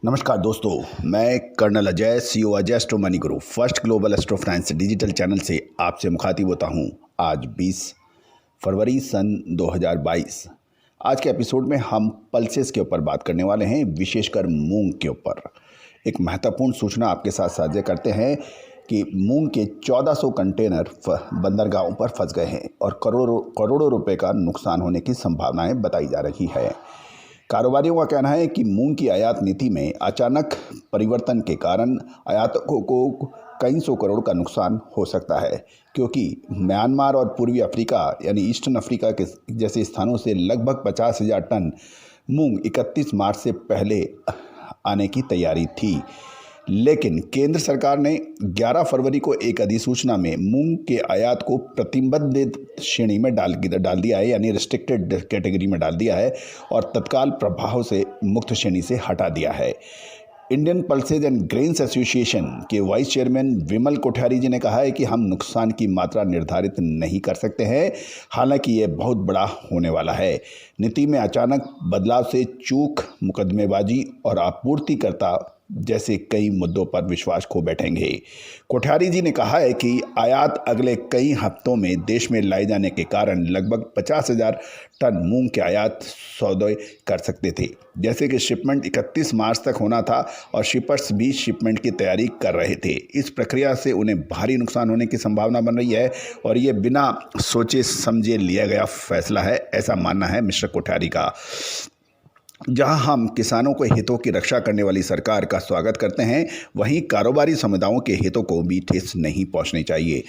नमस्कार दोस्तों, मैं colonel Ajay, CEO Ajay astro money guru first global astro finance digital channel से आपसे मुखातिब होता हूं। आज 20 फरवरी सन 2022। आज के एपिसोड में हम पल्सेस के ऊपर बात करने वाले हैं, विशेषकर मूंग के ऊपर। एक महत्वपूर्ण सूचना आपके साथ साझा करते हैं कि मूंग के 1400 कंटेनर बंदरगाहों पर फंस गए हैं और करोड़ों रुपए का नुकसान होने की संभावनाएं बताई जा रही है। कारोबारियों का कहना है कि मूंग की आयात नीति में अचानक परिवर्तन के कारण आयातकों को कई सौ करोड़ का नुकसान हो सकता है, क्योंकि म्यांमार और पूर्वी अफ्रीका यानी ईस्टर्न अफ्रीका के जैसे स्थानों से लगभग 50,000 टन मूंग 31 मार्च से पहले आने की तैयारी थी। लेकिन केंद्र सरकार ने 11 फरवरी को एक अधिसूचना में मूंग के आयात को प्रतिबंधित श्रेणी में डाल दिया है, यानी रिस्ट्रिक्टेड कैटेगरी में डाल दिया है और तत्काल प्रभाव से मुक्त श्रेणी से हटा दिया है। Indian pulses and grains association के वाइस चेयरमैन विमल कोठारी जी ने कहा है कि हम नुकसान की मात्रा निर्धारित नहीं कर सकते हैं, हालांकि ये बहुत बड़ा होने वाला है। नीति में अचानक बदलाव से चूक, मुकदमेबाजी और आपूर्तिकर्ता जैसे कई मुद्दों पर विश्वास खो बैठेंगे। कोठारी जी ने कहा है कि आयात अगले कई हफ्तों में देश में लाए जाने के कारण लगभग 50,000 टन मूंग के आयात सौदे कर सकते थे, जैसे कि शिपमेंट 31 मार्च तक होना था और शिपर्स भी शिपमेंट की तैयारी कर रहे थे। इस प्रक्रिया से उन्हें भारी नुकसान होने की संभावना बन रही है और ये बिना सोचे समझे लिया गया फैसला है, ऐसा मानना है मिस्टर कोठारी का। जहां हम किसानों के हितों की रक्षा करने वाली सरकार का स्वागत करते हैं, वहीं कारोबारी समुदायों के हितों को भी ठेस नहीं पहुंचनी चाहिए।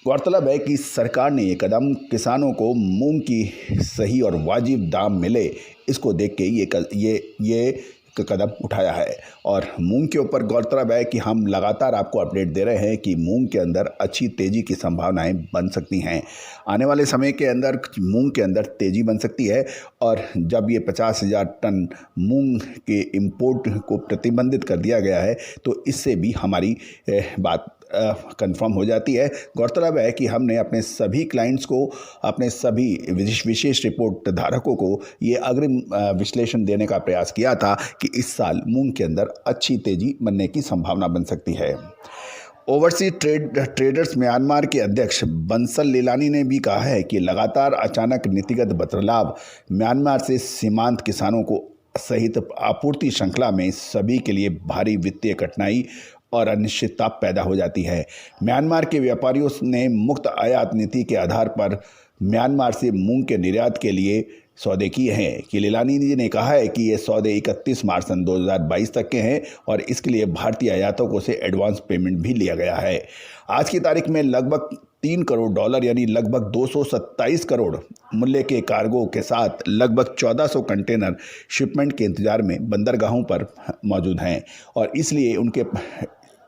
गौरतलब है कि सरकार ने ये कदम किसानों को मूंग की सही और वाजिब दाम मिले, इसको देख के ये कदम उठाया है। और मूंग के ऊपर गौरतलब है कि हम लगातार आपको अपडेट दे रहे हैं कि मूंग के अंदर अच्छी तेज़ी की संभावनाएं बन सकती हैं। आने वाले समय के अंदर मूंग के अंदर तेज़ी बन सकती है और जब ये 50,000 टन मूंग के इंपोर्ट को प्रतिबंधित कर दिया गया है तो इससे भी हमारी बात कंफर्म हो जाती है। गौरतलब है कि हमने अपने सभी क्लाइंट्स को, अपने सभी विशेष रिपोर्ट धारकों को ये अग्रिम विश्लेषण देने का प्रयास किया था कि इस साल मूंग के अंदर अच्छी तेज़ी बनने की संभावना बन सकती है। ओवरसीज ट्रेडर्स म्यांमार के अध्यक्ष बंसल लीलानी ने भी कहा है कि लगातार अचानक नीतिगत बदलाव म्यांमार से सीमांत किसानों को सहित आपूर्ति श्रृंखला में सभी के लिए भारी वित्तीय कठिनाई और अनिश्चितता पैदा हो जाती है। म्यांमार के व्यापारियों ने मुक्त आयात नीति के आधार पर म्यांमार से मूंग के निर्यात के लिए सौदे किए हैं। कि लीलानी जी ने कहा है कि ये सौदे 31 मार्च सन 2022 तक के हैं और इसके लिए भारतीय आयातकों से एडवांस पेमेंट भी लिया गया है। आज की तारीख में लगभग $3 करोड़ यानी लगभग 227 करोड़ मूल्य के कार्गो के साथ लगभग 1400 कंटेनर शिपमेंट के इंतजार में बंदरगाहों पर मौजूद हैं और इसलिए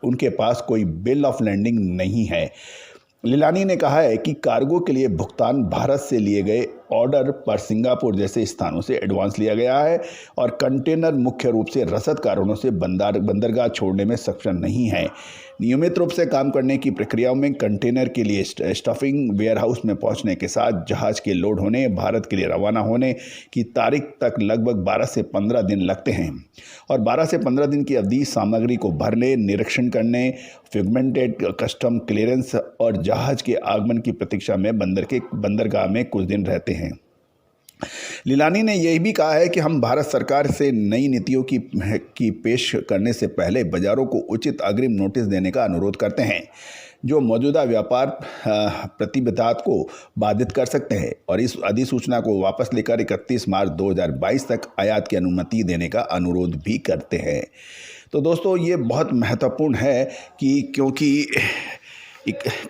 उनके पास कोई बिल ऑफ लैंडिंग नहीं है। लीलानी ने कहा है कि कार्गो के लिए भुगतान भारत से लिए गए ऑर्डर पर सिंगापुर जैसे स्थानों से एडवांस लिया गया है और कंटेनर मुख्य रूप से रसद कारणों से बंदरगाह छोड़ने में सक्षम नहीं है। नियमित रूप से काम करने की प्रक्रियाओं में कंटेनर के लिए स्टफिंग, वेयरहाउस में पहुंचने के साथ जहाज के लोड होने, भारत के लिए रवाना होने की तारीख तक लगभग 12 से 15 दिन लगते हैं और 12 से 15 दिन की अवधि सामग्री को भरने, निरीक्षण करने, फिगमेंटेड कस्टम क्लियरेंस और जहाज के आगमन की प्रतीक्षा में बंदरगाह में कुछ दिन रहते हैं। लीलानी ने यह भी कहा है कि हम भारत सरकार से नई नीतियों की पेश करने से पहले बाजारों को उचित अग्रिम नोटिस देने का अनुरोध करते हैं, जो मौजूदा व्यापार प्रतिबद्धता को बाधित कर सकते हैं और इस अधिसूचना को वापस लेकर 31 मार्च 2022 तक आयात की अनुमति देने का अनुरोध भी करते हैं। तो दोस्तों, ये बहुत महत्वपूर्ण है कि क्योंकि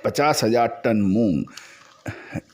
50,000 टन मूंग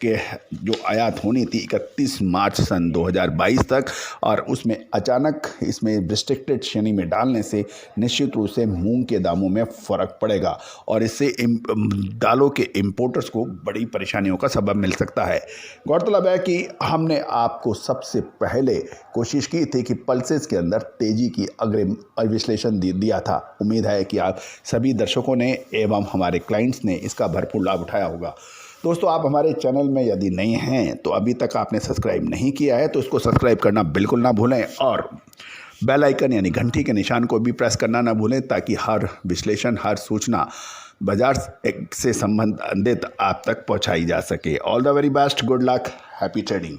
के जो आयात होनी थी 31 मार्च सन 2022 तक और उसमें अचानक इसमें रिस्ट्रिक्टेड श्रेणी में डालने से निश्चित रूप से मूंग के दामों में फ़र्क पड़ेगा और इससे दालों के इंपोर्टर्स को बड़ी परेशानियों का सबब मिल सकता है। गौरतलब है कि हमने आपको सबसे पहले कोशिश की थी कि पल्सेस के अंदर तेज़ी की अग्रिम विश्लेषण दिया था। उम्मीद है कि आप सभी दर्शकों ने एवं हमारे क्लाइंट्स ने इसका भरपूर लाभ उठाया होगा। दोस्तों, आप हमारे चैनल में यदि नए हैं तो अभी तक आपने सब्सक्राइब नहीं किया है तो इसको सब्सक्राइब करना बिल्कुल ना भूलें और बेल आइकन यानी घंटी के निशान को भी प्रेस करना ना भूलें, ताकि हर विश्लेषण, हर सूचना बाजार से संबंधित आप तक पहुंचाई जा सके। All the very best, good luck, happy trading.